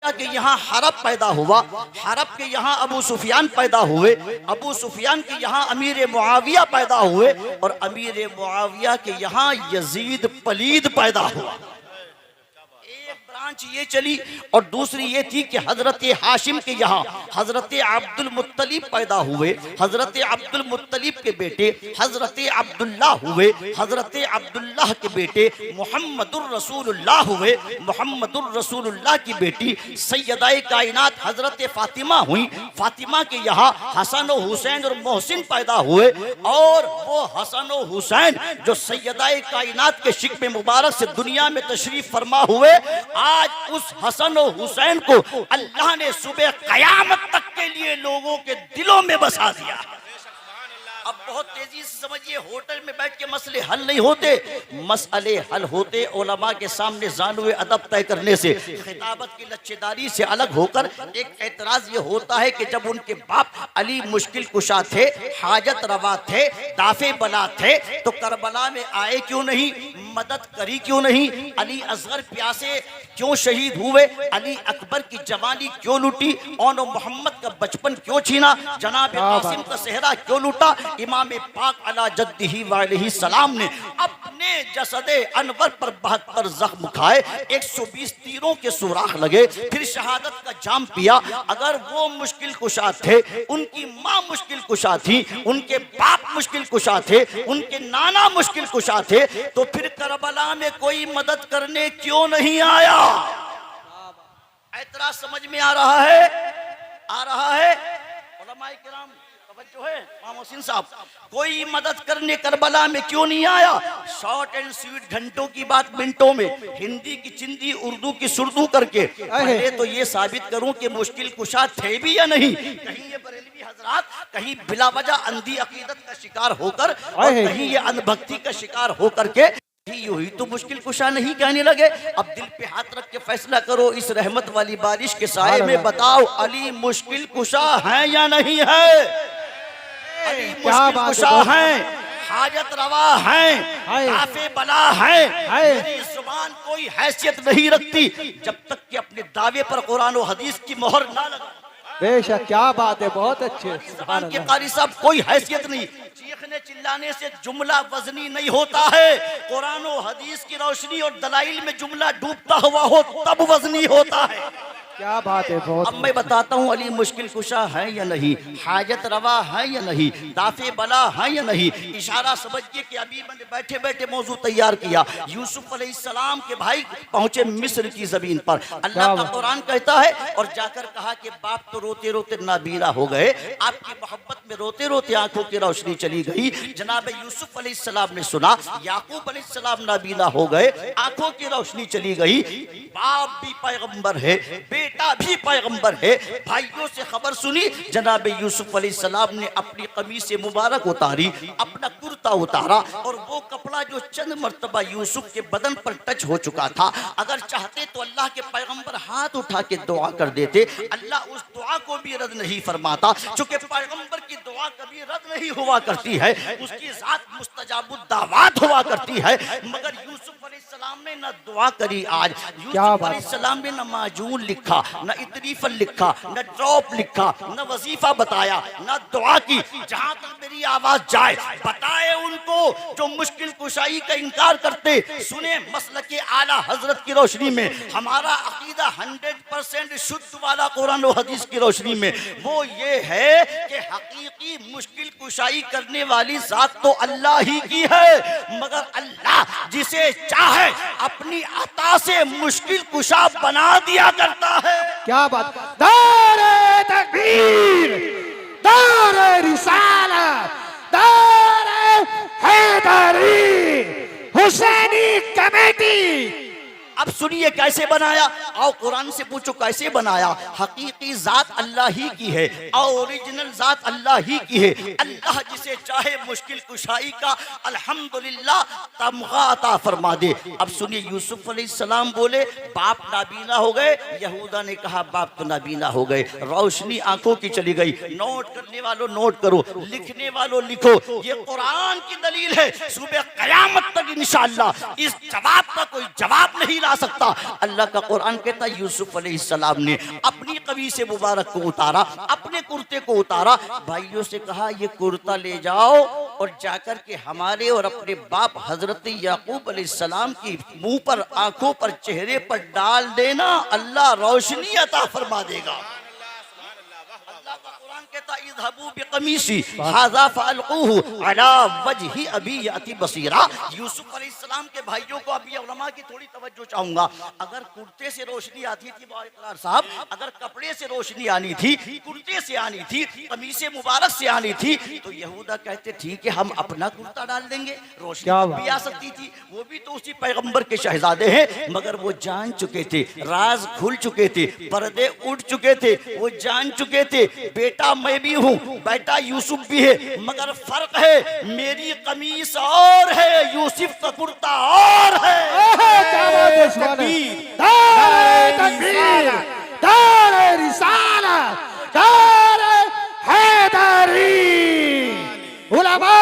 के यहाँ हरब पैदा हुआ, हरब के यहाँ अबू सुफियान पैदा हुए, अबू सुफियान के यहाँ अमीर मुआविया पैदा हुए और अमीर मुआविया के यहाँ यजीद पलीद पैदा हुआ। एक ब्रांच ये चली और दूसरी ये थी कि हजरत हाशिम के यहाँ हजरत अब्दुल मुत्तलिब पैदा हुए, हजरत अब्दुल मुत्तलिब के बेटे हजरत अब्दुल्ला हुए, हजरत अब्दुल्लाह के बेटे मोहम्मदुर रसूलुल्लाह हुए, मोहम्मदुर रसूलुल्लाह की बेटी सैयदाए कायनात हजरत फातिमा हुई, फातिमा के यहाँ हसन और हुसैन और मोहसिन पैदा हुए और वो हसन और हुसैन जो सैयदाए कायनात के शिक्म मुबारक से दुनिया में तशरीफ फरमा हुए, आज उस हसन और हुसैन को अल्लाह ने सुबह कयामत तक के लिए लोगों के दिलों में बसा दिया। अब बहुत तेजी से समझिए, होटल में बैठ के मसले हल नहीं होते, मसले हल होते उलमा के सामने ज़ानुए अदब तय करने से, खिताबत की लच्छेदारी से अलग होकर। एक एतराज ये होता है कि जब उनके बाप अली मुश्किल कुशा थे, हाजत रवा थे, दाफे बला थे, तो करबला में आए क्यों नहीं, मदद करी क्यों नहीं, अली असगर प्यासे क्यों शहीद हुए, अली अकबर की जवानी क्यों लूटी, और मोहम्मद का बचपन क्यों छीना, जनाब कासिम का सेहरा क्यों लूटा। इमाम पाक अला जद्दिही वालैहि सलाम ने अपने जसदे अनवर पर 72 जख्म खाए, 120 तीरों के सुराख लगे, फिर शहादत का जाम पिया। अगर वो मुश्किल कुशा थे, उनकी माँ मुश्किल कुशा थी, उनके बाप मुश्किल कुशा थे, उनके नाना मुश्किल कुशा थे, तो फिर करबला में कोई मदद करने क्यों नहीं आया। ऐतराज समझ में आ रहा है, आ रहा है। उलमाए किराम तवज्जो है, मोहसिन साहब, कोई मदद करने करबला में क्यों नहीं आया। शॉर्ट एंड स्वीट, घंटों की बात मिनटों में, हिंदी की चिंदी उर्दू की सुर्दू करके पहले तो ये साबित करूं कि मुश्किल कुशा थे भी या नहीं। कहीं ये बरेलवी हजरात कहीं बिला वजह अंधी अकीदत का शिकार होकर और कहीं ये अंधभक्ति का शिकार होकर के यही तो मुश्किल कुशा नहीं कहने लगे। अब दिल पे हाथ रख के फैसला करो इस रहमत वाली बारिश के साए में, बताओ अली मुश्किल कुशा है या नहीं है। अली मुश्किल कुशा है, हाजत रवा है, काफे बला है। मेरी जुबान कोई हैसियत नहीं रखती जब तक कि अपने दावे पर कुरान और हदीस की मोहर ना लगा। बेशक, क्या बात है, बहुत अच्छे। जुबान के कारी साहब कोई हैसियत नहीं, चीखने चिल्लाने से जुमला वजनी नहीं होता है। कुरान और हदीस की रोशनी और दलाइल में जुमला डूबता हुआ हो तब वजनी होता है। क्या बात है, बहुत। अब मैं बताता हूँ अली मुश्किल कुशा है या नहीं, हाजत रवा है या नहीं, दाफे बला है या नहीं। इशारा समझिए कि अभी मैंने बैठे बैठे मौजू तैयार किया। यूसुफ अलैहिस्सलाम के भाई पहुंचे मिस्र की जमीन पर, अल्लाह का कुरान कहता है, और जाकर कहा कि बाप तो रोते रोते नाबीना हो गए, आपकी मोहब्बत में रोते रोते आंखों की रोशनी चली गई। जनाब यूसुफ अलैहिस्सलाम ने सुना याकूब अलैहिस्सलाम नाबीना हो गए, आंखों की रोशनी चली गई। बाप भी पैगंबर है, बेटा भी पैगंबर है। भाइयों से खबर सुनी, जनाब यूसुफ अलैहिस्सलाम ने अपनी कमीज से मुबारक उतारी, अपना कुर्ता उतारा, और वो कपड़ा जो चंद मर्तबा यूसुफ के बदन पर टच हो चुका था, अगर चाहते तो अल्लाह के पैगंबर हाथ उठा के दुआ कर देते, अल्लाह उस दुआ को भी रद्द नहीं फरमाता। चूंकि पैगंबर की दुआ कभी रद्द नहीं हुआ करती है, उसकी जात मुस्तजाबुद दावात हुआ करती है। मगर यूसुफ अलैहिस्सलाम ने न दुआ करी, आज यूसुफ अलैहिस्सलाम ने न माजून लिखा, न इतरीफल लिखा, न ड्रॉप लिखा, न वजीफा बताया, न दुआ की। जहां तक मेरी आवाज जाए बताए उनको जो मुश्किल कुशाई का इनकार करते। सुने मसलके आला हजरत की रोशनी में हमारा अकीदा 100% शुद्ध वाला कुरान और हदीस की रोशनी में वो ये है कि हकीकी मुश्किल कुशाई करने वाली जात तो अल्लाह ही की है, मगर अल्लाह जिसे चाहे अपनी अता से मुश्किल कुशा बना दिया करता है। क्या बात। दारे तकबीर, दारे रिसालत, दारे हैदरी, हुसैनी कमेटी। अब सुनिए कैसे बनाया, आओ कुरान से पूछो कैसे बनाया। हकीकी जात अल्लाह ही की है, ओरिजिनल जात अल्लाह ही की है। अल्लाह जिसे चाहे मुश्किल कुशाई का अल्हम्दुलिल्लाह तमगा अता फरमा दे। अब सुनिए, यूसुफ अलैहिस्सलाम बोले बाप नाबीना हो गए, यहूदा ने कहा बाप तो नाबीना हो गए, रोशनी आंखों की चली गई। नोट करने वालों नोट करो, लिखने वालों लिखो, ये कुरान की दलील है। सुबह कयामत तक इंशाअल्लाह इस जवाब का कोई जवाब नहीं ला सकता। अल्लाह का कुरान कहता यूसुफ अलैहिस्सलाम ने अपनी कमीज़ मुबारक को उतारा, अपने कुर्ते को उतारा, भाइयों से कहा ये कुर्ता ले जाओ और जाकर के हमारे और अपने बाप हजरत याकूब अलैहिस्सलाम की मुंह पर, आंखों पर, चेहरे पर डाल देना, अल्लाह रोशनी अता फरमा देगा। अल्लाह का कुरान कहता इज़हबू बिक़मीसी हाज़ा फ़अल्क़ूहु अला वजहि अबी याती बसीरा। यूसुफ अलैहिस्सलाम के भाइयों को, अभी उलमा की थोड़ी तवज्जो चाहूंगा, अगर कुर्ते से रोशनी आती थी बाइकरार साहब, अगर कपड़े से रोशनी आनी थी, कुर्ते से आनी थी, कमीज़े मुबारक से आनी थी, तो यहूदा कहते ठीक है हम अपना कुर्ता डाल देंगे, रोशनी भी आ सकती थी। वो भी तो उसी पैगंबर के शहजादे हैं, मगर वो जान चुके थे, राज खुल चुके थे, पर्दे उठ चुके थे, वो जान चुके थे बेटा मैं भी हूँ, बेटा यूसुफ भी है, मगर फर्क है मेरी कमीज और है, यूसुफ का कुर्ता और है। क्या बात है, सुभान अल्लाह। दारे तकबीर, दारे रिसालत, दारे हैदरी, उलमा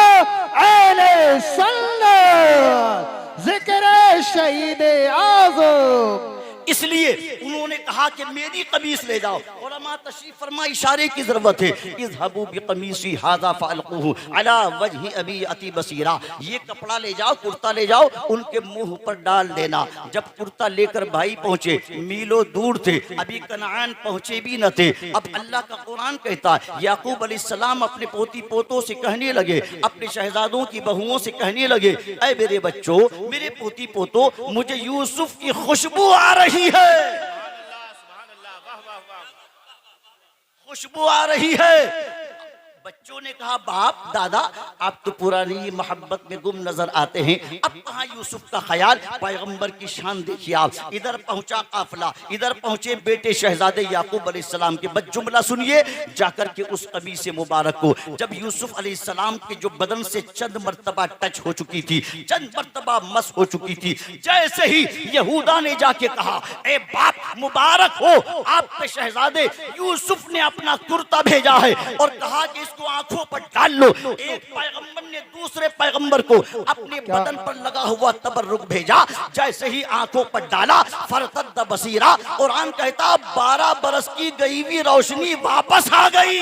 अहले सुन्नत, जिक्र शहीद आज़म। इसलिए उन्होंने कहा कि मेरी कमीज ले जाओ। उलमा तशरीफ फरमा, इशारे की जरूरत है। इज़हबू बिक़मीसी हाज़ा फ़अल्क़ूहु अला वजहि अबी याती बसीरा, ये कपड़ा ले जाओ, कुर्ता ले जाओ, उनके मुंह पर डाल देना। जब कुर्ता लेकर भाई पहुंचे, मीलों दूर थे, अभी कनान पहुंचे भी न थे। अब अल्लाह का कुरान कहता है याकूब अलैहिस्सलाम अपने पोती पोतों से कहने लगे, अपने शहजादों की बहुओं से कहने लगे, ऐ मेरे बच्चों, मेरे पोती पोतों, मुझे यूसुफ की खुशबू आ रही है, खुशबू आ रही है। बच्चों ने कहा बाप दादा आप तो पुरानी मोहब्बत में गुम नजर आते हैं, अब कहाँ यूसुफ का ख्याल। पैगंबर की शान देखिए आप, इधर पहुंचा काफिला, इधर पहुंचे बेटे शहजादे याकूब अलैहिस्सलाम के। बस जुमला सुनिए जाकर के उस कमीज से मुबारक को। जब यूसुफ अलैहिस्सलाम के जो बदन से चंद मर्तबा टच हो चुकी थी, चंद मर्तबा मस हो चुकी थी, जैसे ही यहूदा ने जाके कहा ए बाप मुबारक हो आपके शहजादे यूसुफ ने अपना कुर्ता भेजा है और कहा कि इसको आंखों पर डाल लो। एक पैगंबर ने दूसरे पैगंबर को अपने बदन पर लगा हुआ तबर्रुक भेजा, जैसे ही आंखों पर डाला फरतद बसीरा, कुरान कहता 12 बरस की गई हुई रोशनी वापस आ गई।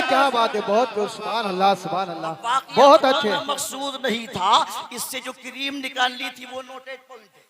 क्या बात है, बहुत सुभान अल्लाह, सुभान अल्लाह, बहुत अच्छे। मकसूद नहीं था, इससे जो क्रीम निकालनी थी वो नोटेज पॉइंट है,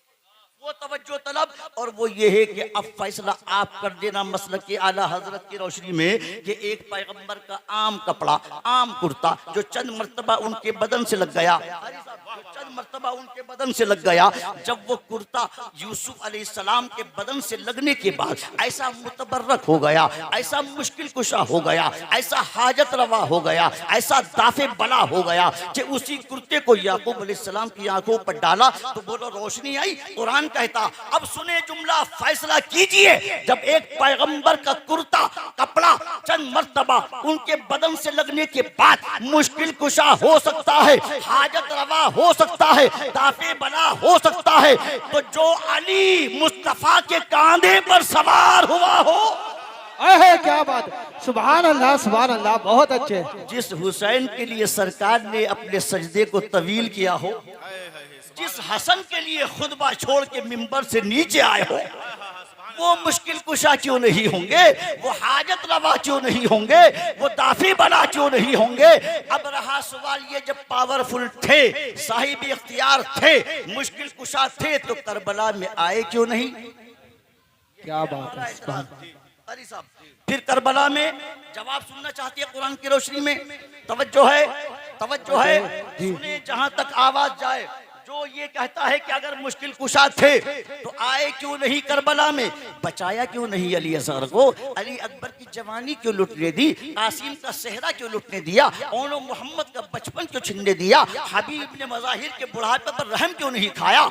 वो तवज्जो तलब, और वो ये है कि अब फैसला आप कर देना मसलक के आला हजरत की रोशनी में कि एक पैगंबर का आम कपड़ा, आम कुर्ता जो चंद मर्तबा उनके बदन से लग गया, चंद मर्तबा उनके बदन से लग गया, जब वो कुर्ता यूसुफ अलैहिस्सलाम के बदन से लगने के बाद ऐसा मुतबर्रक हो गया, ऐसा मुश्किल कुशा हो गया, ऐसा हाजत रवा हो गया, ऐसा दाफे बला हो गया कि उसी कुर्ते को याकूब अलैहिस्सलाम की आंखों पर डाला तो बोलो रोशनी आई। कुरान कहता अब सुने जुमला, फैसला कीजिए, जब एक पैगंबर का कुर्ता कपड़ा चंद मर्तबा उनके बदन से लगने के बाद मुश्किल कुशा हो सकता है, हाजत रवा हो सकता है, दाफे बना हो सकता है, तो जो अली मुस्तफा के कांधे पर सवार हुआ हो, क्या बात, सुभान अल्लाह, सुभान अल्लाह, बहुत अच्छे। जिस हुसैन के लिए सरकार ने अपने सजदे को तवील किया हो, जिस हसन के लिए खुतबा छोड़ के मिंबर से नीचे आए हो, वो मुश्किल कुशा क्यों नहीं होंगे, वो हाजत रवा क्यों नहीं होंगे, वो दाफी बना क्यों नहीं होंगे। अब रहा सवाल ये, जब पावरफुल थे, साहिब इख्तियार थे, मुश्किल कुशा थे, तो करबला में आए क्यों नहीं। क्या बात है, अरे साहब फिर करबला में जवाब सुनना चाहती है कुरान की रोशनी में, तवज्जो है, तवज्जो है, सुने जहां तक आवाज जाए। जो ये कहता है कि अगर मुश्किल कुशा थे तो आए क्यों नहीं करबला में, बचाया क्यों नहीं अली असगर को, अली अकबर की जवानी क्यों लुटने दी, कासिम का सेहरा क्यों लुटने दिया, ओनो मोहम्मद का बचपन क्यों छीनने दिया, हबीब ने मज़ाहिर के बुढ़ापे पर रहम क्यों नहीं खाया,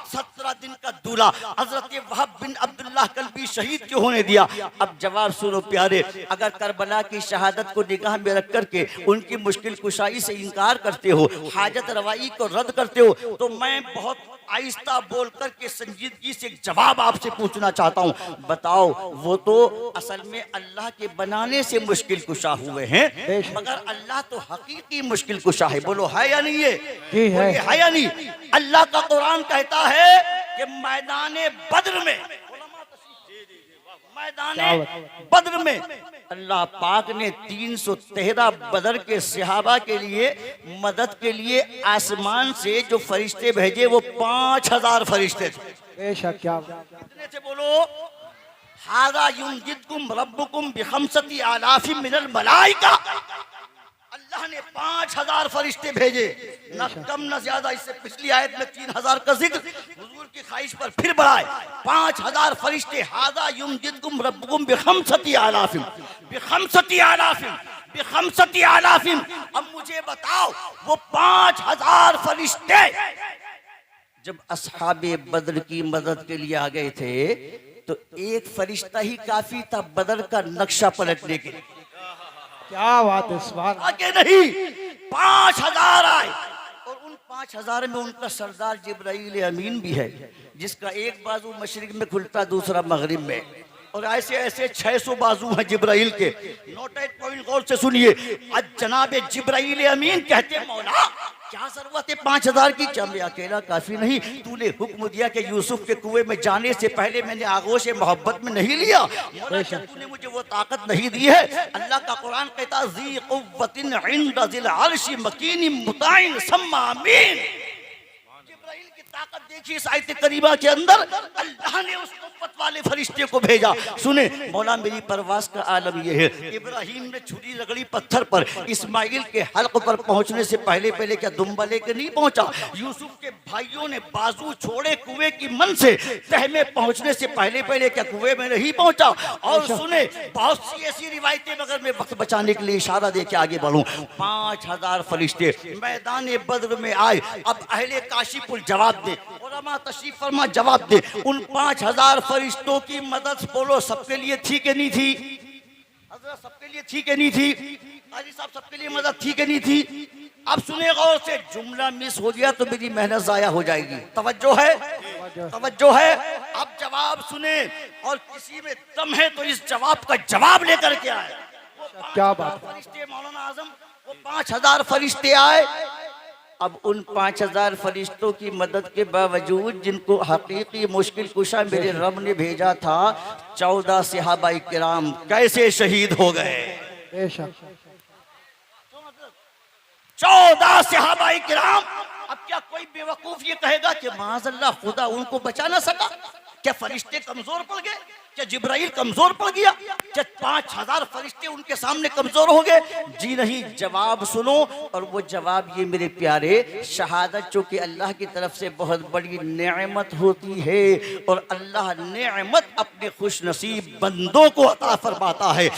17 दिन का दूल्हा हजरत वहाब बिन अब्दुल्लाह कल्बी शहीद क्यों होने दिया। अब जवाब सुनो प्यारे, अगर करबला की शहादत को निगाह में रख करके उनकी मुश्किल कुशाई से इनकार करते हो, हाजत रवाई को रद्द करते हो, तो मैं बहुत आहिस्ता बोल करके संजीदगी से एक जवाब आपसे पूछना चाहता हूँ। बताओ वो तो असल में अल्लाह के बनाने से मुश्किल कुशा हुए हैं, मगर अल्लाह तो हकीकी मुश्किल कुशा है। बोलो है या नहीं, है या नहीं। अल्लाह का कुरान कहता है कि मैदाने बद्र में, मैदाने क्या बात। बद्र में अल्लाह पाक ने 313 बदर के सहाबा के लिए मदद के लिए आसमान से जो फरिश्ते भेजे वो 5000 फरिश्ते थे। बेशक क्या कितने थे बोलो? हादा युमदिदकुम रब्बुकुम बिखमसति आलाफिम मिनल मलाइका। अल्लाह ने 5000 फरिश्ते भेजे, न कम न ज्यादा। इससे पिछली आयत में 3000 का जिक्र हुजूर की ख्वाहिश पर फिर बढ़ाए। 5000 फरिश्ते। हादा युमदिदकुम रब्बुकुम बिखमसति आलाफिम, बिखमसति आलाफिम, बिखमसति आलाफिम। अब मुझे बताओ वो 5000 फरिश्ते जब अस्हाबे बद्र की मदद के लिए आ गए थे तो एक फरिश्ता ही काफी था बदर का नक्शा पलटने के लिए। क्या बात है, सुभान। आगे नहीं, 5000 आए और उन 5000 में उनका सरदार जिब्राइल अमीन भी है, जिसका एक बाजू मशरिक में खुलता दूसरा मगरिब में, और ऐसे ऐसे 600 बाजू हैं जिब्राइल के। नोट एट पॉइंट गौर से सुनिए। आज जनाब जिब्राइल अमीन कहते मौला क्या जरूरत है 5000 की? क्या मैं अकेला काफी नहीं? तूने हुक्म दिया कि यूसुफ के कुएं में जाने से पहले मैंने आगोश मोहब्बत में नहीं लिया? मौला क्या तूने मुझे वो ताकत नहीं दी है? अल्लाह का कुरान कहता ज़ी क़ुव्वतिन इंद ज़िल अर्शि मकीन मुताइन सम्मा अमीन। जिब्राइल की ताकत देखिए इस आयत करीमा के अंदर। अल्लाह ने उस कुव्वत वाले फरिश्ते को भेजा। सुने मौला, मेरी परवास का आलम यह है, इब्राहिम ने छुरी रगड़ी पत्थर पर, इस्माइल के हल्क पर पहुंचने से पहले पहले क्या दुम्बा लेकर नहीं पहुंचा? यूसुफ के भाइयों ने बाजू छोड़े कुएं की मन से, तह में पहुंचने से पहले पहले क्या कुएं में नहीं पहुंचा? और सुने बहुत सी ऐसी रिवायतें, मगर मैं वक्त बचाने के लिए इशारा दे के आगे बढ़ूं। 5000 फरिश्ते मैदान बद्र में आए। अब अहले काशीपुर जवाब दे, उलमा तशरीफ फरमा जवाब दे। उन 5000 फरिश्तों की मदद बोलो सबके लिए थी कि नहीं थी? हजरत सबके लिए थी कि नहीं थी? काजी साहब सबके लिए मदद थी कि नहीं थी? अब सुने गौर से, जुमला मिस हो गया तो मेरी मेहनत जाया हो जाएगी। तवज्जो है, तवज्जो है। अब जवाब सुने, और किसी में दम है तो इस जवाब का जवाब लेकर के आए। क्या बात। फरिश्ते मौलाना आजम, वो 5000 फरिश्ते आए। अब उन 5000 फरिश्तों की मदद के बावजूद जिनको हकीकी मुश्किल कुशा मेरे रब ने भेजा था, 14 सहाबाए किराम कैसे शहीद हो गए? बेशक 14 सहाबाए किराम। अब क्या कोई बेवकूफ ये कहेगा कि माज़अल्लाह खुदा उनको बचा ना सका? क्या फरिश्ते कमजोर पड़ गए? क्या जिब्राइल कमजोर पड़ गया? क्या 5000 फरिश्ते उनके सामने कमजोर हो गए? जी नहीं। जवाब सुनो, और वो जवाब ये मेरे प्यारे, शहादत जो कि अल्लाह की तरफ से बहुत बड़ी नेमत होती है, और अल्लाह नेमत अपने खुश नसीब बंदों को अता फरमाता है।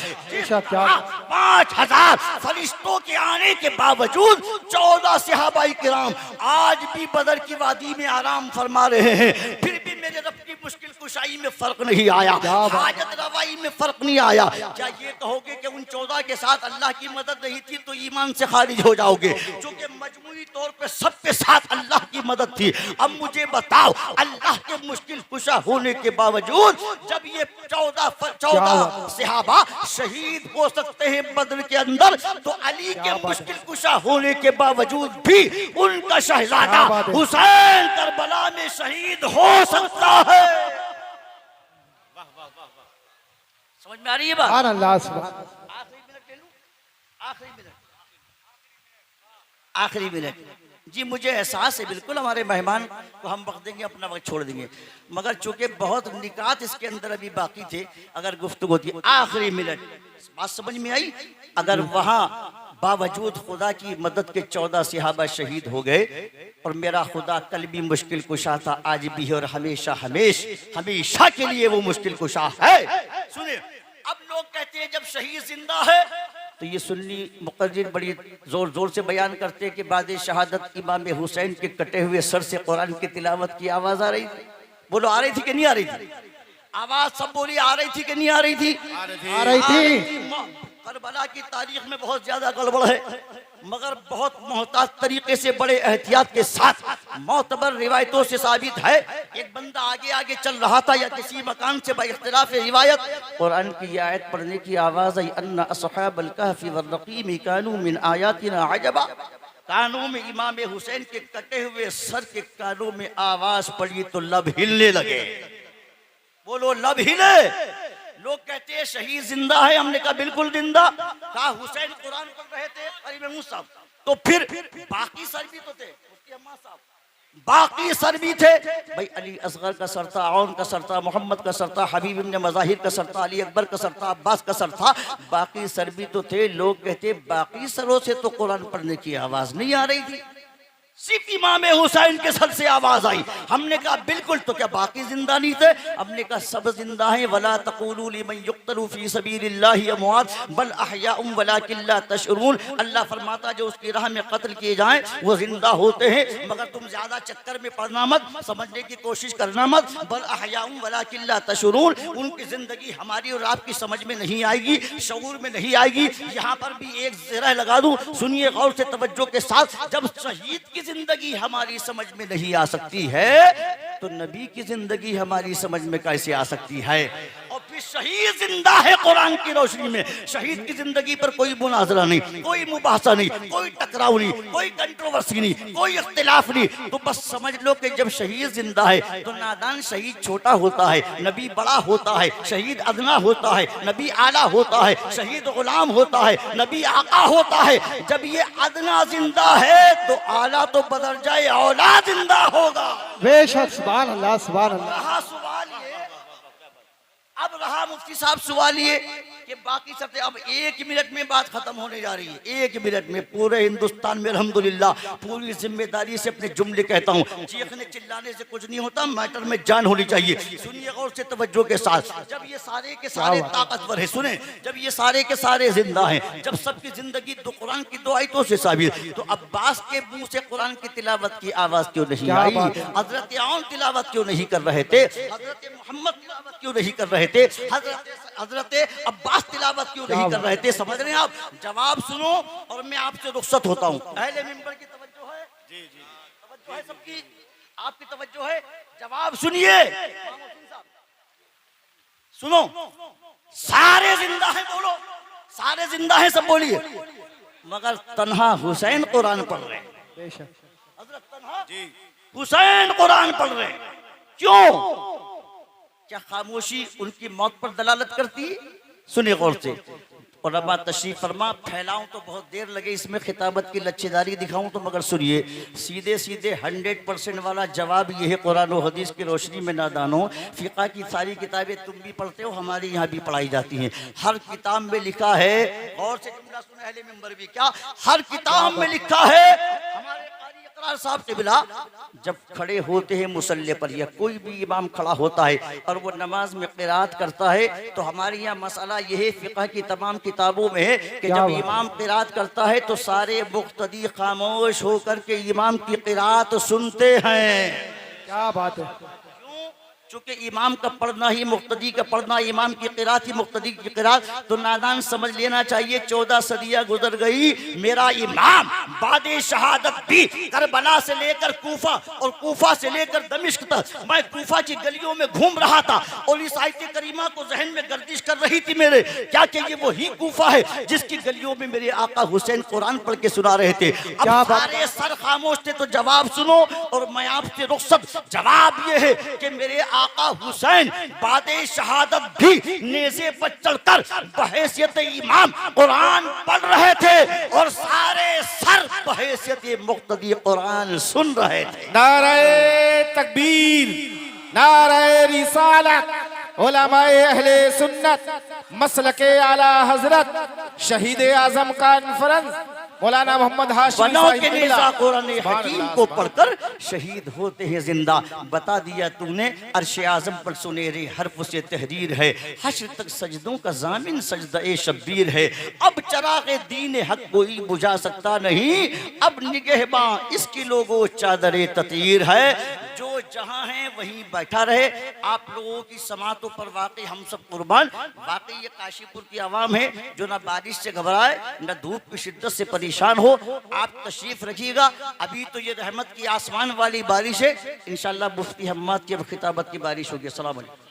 5000 फरिश्तों के आने के बावजूद 14 सहाबाए किराम आज भी बदर की वादी में आराम फरमा रहे हैं। फिर भी मेरे रब की मुश्किल कुशाई में फर्क नहीं आया, हाजत रवाई में फर्क नहीं आया। क्या ये कहोगे कि उन 14 के साथ अल्लाह की मदद नहीं थी तो ईमान से खारिज हो जाओगे? क्योंकि मजमूई तौर पे सबके साथ अल्लाह की मदद थी। अब मुझे बताओ, अल्लाह के मुश्किल कुशा होने के बावजूद जब ये 14 सहाबा शहीद हो सकते हैं बद्र के अंदर, तो अली के मुश्किल कुशा होने के बावजूद भी उनका शहजादा हुसैन करबला में शहीद हो सकता है। समझ में आ रही है बात? आखिरी मिनट ले लूं, आखिरी मिनट। जी मुझे एहसास है, बिल्कुल हमारे मेहमान को हम वक्त देंगे, अपना वक्त छोड़ देंगे, मगर चूंकि बहुत निकात इसके अंदर अभी बाकी थे, अगर गुफ्तगू होती है। आखिरी मिनट, बात समझ में आई? अगर वहां बावजूद खुदा की मदद के 14 सहाबा शहीद हो गए, और मेरा खुदा कल भी मुश्किल कुशा था, आज भी है, और हमेशा हमेशा के लिए वो मुश्किल कुशा है। सुनिए, अब लोग कहते हैं जब शहीद जिंदा है, तो ये सुन्नी मुक़र्रिर बड़ी जोर जोर से बयान करते हैं कि बाद शहादत इमाम हुसैन के कटे हुए सर से कुरान की तिलावत की आवाज आ रही थी। बोलो आ रही थी कि नहीं आ रही थी? आवाज सब बोली आ रही थी कि नहीं आ रही थी? आ रही थी। करबला की तारीख में बहुत ज्यादा गड़बड़ है, मगर बहुत मोहताज तरीके से, बड़े एहतियात के साथ मोतबर रिवायतों से साबित है। एक बंदा आगे आगे चल रहा था या किसी मकान से बइख्तिलाफ रिवायत कुरान की आयत पढ़ने की आवाज आई, अन्ना अस्हाबल कहफी वर्रक़ीम कानू मिन आयातिना अजबा। कानों में इमाम हुसैन के कटे हुए सर के कानों में आवाज पड़ी तो लब हिलने लगे। बोलो लब हिले। लोग कहते हैं शहीद जिंदा है, हमने कहा बिल्कुल जिंदा। कहा हुसैन कुरान पढ़ रहे थे अरे महमूद साहब, तो फिर बाकी सर भी तो थे, उसकी अम्मा साहब, बाकी सर भी थे भाई। अली असगर का सर था, औन का सर था, मोहम्मद का सर था, हबीब इब्न मज़ाहिर का सर था, अली अकबर का सर था, अब्बास का सर था, बाकी सर भी तो थे। लोग कहते बाकी सरों से तो कुरान पढ़ने की आवाज नहीं आ रही थी, सिर्फ इमाम हुसैन के सर से आवाज आई। हमने कहा बिल्कुल, तो क्या बाकी जिंदा नहीं थे? हमने कहा सब जिंदा हैं। वला तक़ूलू लिमन युक़्तलू फ़ी सबीलिल्लाहि अमवात बल अहयाउम वलाकिन ला तशऊरून। अल्लाह फरमाता जो उसकी राह में कत्ल किए जाएं वो जिंदा होते हैं, मगर तुम ज्यादा चक्कर में पड़ना मत, समझने की कोशिश करना मत। बल अहयाउम वलाकिन ला तशऊरून, उनकी जिंदगी हमारी और आपकी समझ में नहीं आएगी, शऊर में नहीं आएगी। यहाँ पर भी एक ज़रा लगा दूं, सुनिए गौर से तवज्जो के साथ। जब शहीद की जिंदगी हमारी समझ में नहीं आ सकती है तो नबी की जिंदगी हमारी समझ में कैसे आ सकती है? और फिर शहीद जिंदा है कुरान की रोशनी में। शहीद की जिंदगी पर कोई मुनाजरा नहीं, कोई मुबाहसा नहीं, कोई टकराव नहीं, कोई कंट्रोवर्सी नहीं, कोई इख्तिलाफ नहीं। तो बस समझ लो कि जब शहीद जिंदा है तो नादान शहीद छोटा होता है, नबी बड़ा होता है, शहीद अदना होता है, नबी आला होता है, शहीद गुलाम होता है, नबी आका होता है। जब ये अदना जिंदा है तो आला तो बदल जाए, औलाद जिंदा होगा। बेशक, सुभान अल्लाह, सुभान अल्लाह। रहा सवाल ये, अब रहा मुफ्ती साहब सवाल ये कि बाकी सब अब 1 मिनट में बात खत्म होने जा रही है। 1 मिनट में पूरे हिंदुस्तान में अल्हम्दुलिल्लाह पूरी जिम्मेदारी से अपने जुमले कहता हूँ, चीखने चिल्लाने से कुछ नहीं होता, मैटर में जान होनी चाहिए। सुनिए गौर से तवज्जो के साथ। जब ये सारे के सारे ताकतवर है, सुने, जब ये सारे के सारे जिंदा हैं, जब सबकी जिंदगी तो कुरान की 2 आयतों से साबित, तो अब्बास के मुंह से कुरान की तिलावत की आवाज क्यों नहीं आई? हजरत आउन तिलावत क्यों नहीं कर रहे थे? हजरत मोहम्मद तिलावत क्यों नहीं कर रहे थे? हजरत अब्बास तिलावत क्यों नहीं कर रहे थे? समझ रहे हैं आप? जवाब सुनो और मैं आपसे रुखसत होता हूँ। अहले मिंबर की तवज्जो है? जी जी, तवज्जो है सबकी, आपकी तवज्जो है? जवाब सुनिए, सुनो। सारे जिंदा हैं, बोलो सारे जिंदा हैं, सब बोलिए, मगर तन्हा हुसैन कुरान पढ़ रहे हैं। हजरत तन्हा हुसैन कुरान पढ़ रहे हैं। क्यों? क्या खामोशी उनकी मौत पर दलालत करती? सुनिए गौर से। उलमा तशरीफ फरमा, फैलाऊं तो बहुत देर लगे, इसमें खिताबत की लच्छेदारी दिखाऊं तो, मगर सुनिए, सीधे सीधे 100% वाला जवाब ये है कुरान और हदीस की रोशनी में नादानो। फिक़ा की सारी किताबें तुम भी पढ़ते हो, हमारी यहाँ भी पढ़ाई जाती हैं। हर किताब में लिखा है, और से जुमला सुने अहले मिंबर भी, क्या हर किताब में लिखा है? हमारे साहब के बिला जब खड़े होते हैं मुसल्ले पर या कोई भी इमाम खड़ा होता है और वो नमाज में क़िरात करता है, तो हमारे यहाँ मसला यह है, फ़िक़ह की तमाम किताबों में है कि जब इमाम क़िरात करता है तो सारे मुक़्तदी खामोश होकर के इमाम की क़िरात सुनते हैं। क्या बात है? चूंकि इमाम का पढ़ना ही मुक्तदी का पढ़ना, इमाम की क़िरात ही मुक्तदी की क़िरात, तो नादान समझ लेना चाहिए 14 सदियाँ गुजर गई, मेरा इमाम बादे शहादत भी करबला से लेकर कूफा और कूफा से लेकर दमिश्क तक, मैं कूफा की गलियों में घूम रहा था और इस आयत करीमा को जहन में गर्दिश कर रही थी मेरे, क्या ये वही कूफा है जिसकी गलियों में मेरे आका हुसैन कुरान पढ़ के सुना रहे थे? अब सारे सर खामोश थे, तो जवाब सुनो और मैं आपसे रुखसत। जवाब ये है कि मेरे आका हुसैन बादे शहादत भी नेज़े पर चढ़कर बहैसियत इमाम कुरान पढ़ रहे थे और सारे सर बहैसियत मुक्तदी कुरान सुन रहे थे। नारे तकबीर, नारे रिसालत, उलमाए अहले सुन्नत, मसलके आला हजरत, शहीद आजम कॉन्फ्रेंस मौलाना मोहम्मद हाशिमी कुरान हकीम को पढ़कर शहीद होते हैं जिंदा। बता दिया तूने अर्श आजम पर सुनेरे हर्फ से तहरीर है, हश्र तक सजदों का जामिन सजदा ए शब्बीर है। अब चराग़ दीन हक कोई बुझा सकता नहीं, अब निगहबां इसकी लोगों चादर ततीर है। जो जहां है वहीं बैठा रहे। आप लोगों की समातों पर वाकई हम सब कुर्बान। वाकई ये काशीपुर की आवाम है जो ना बारिश से घबराए न धूप की शिद्दत से परेशान हो। आप तशरीफ रखिएगा। अभी तो ये रहमत की आसमान वाली बारिश है, इंशाअल्लाह मुफ्ती हम्माद की अब खिताबत की बारिश होगी। अस्सलाम वालेकुम।